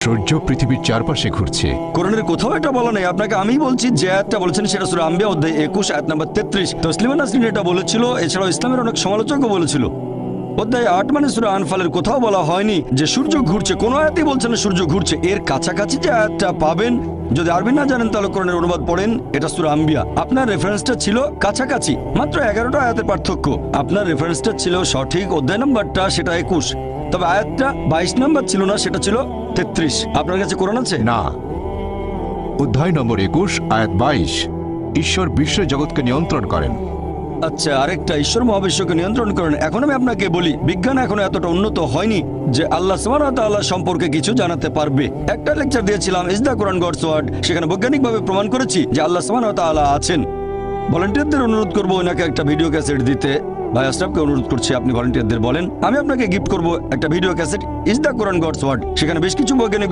সূর্য পৃথিবীর চারপাশে ঘুরছে। কোরআনের কোথাও এটা বলা নেই। আপনাকে আমি বলছি যে আয়াতটা বলেছেন সেটা সূরা আম্বিয়া অধ্যায় 21 আয়াত নাম্বার 33। তসলিমা নাসরিন এটা বলেছিল, এছাড়াও ইসলামের অনেক সমালোচকও বলেছিল। অধ্যায় 8 মানে সূরা আনফালের কোথাও বলা হয়নি যে সূর্য ঘুরছে, কোনো আয়াতেই বলছে না সূর্য ঘুরছে। এর কাছাকাছি যে আয়াতটা পাবেন, যদি আরবি না জানেন তাহলে কোরআনের অনুবাদ পড়েন, এটা সূরা আম্বিয়া। আপনার রেফারেন্সটা ছিল কাছাকাছি, মাত্র 11টা আয়াতের পার্থক্য। আপনার রেফারেন্সটা ছিল সঠিক, অধ্যায় নাম্বারটা সেটা 21, তবে আয়াতটা 22 নাম্বার ছিল না, সেটা ছিল 33। আপনার কাছে কোরআন আছে? না, অধ্যায় নম্বর 21 আয়াত 22, ঈশ্বর বিশ্ব জগৎকে নিয়ন্ত্রণ করেন। আচ্ছা, আরেকটা, ঈশ্বর মহাবিশ্বকে নিয়ন্ত্রণ করেন। এখন আমি আপনাকে বলি, বিজ্ঞান এখনো এতটা উন্নত হয়নি যে আল্লাহ সুবহানাহু ওয়া তাআলা সম্পর্কে কিছু জানাতে পারবে। একটা লেকচার দিয়েছিলাম, is the Quran God's word, সেখানে বৈজ্ঞানিকভাবে প্রমাণ করেছি যে আল্লাহ সুবহানাহু ওয়া তাআলা আছেন। ভলান্টিয়ারদের অনুরোধ করবো ওনাকে একটা ভিডিও ক্যাসেট দিতে। ভাই আশরাফকে অনুরোধ করছি, আপনি ভলান্টিয়ারদের বলেন আমি আপনাকে গিফট করব একটা video cassette, is the Quran God's word. সেখানে বেশ কিছু বৈজ্ঞানিক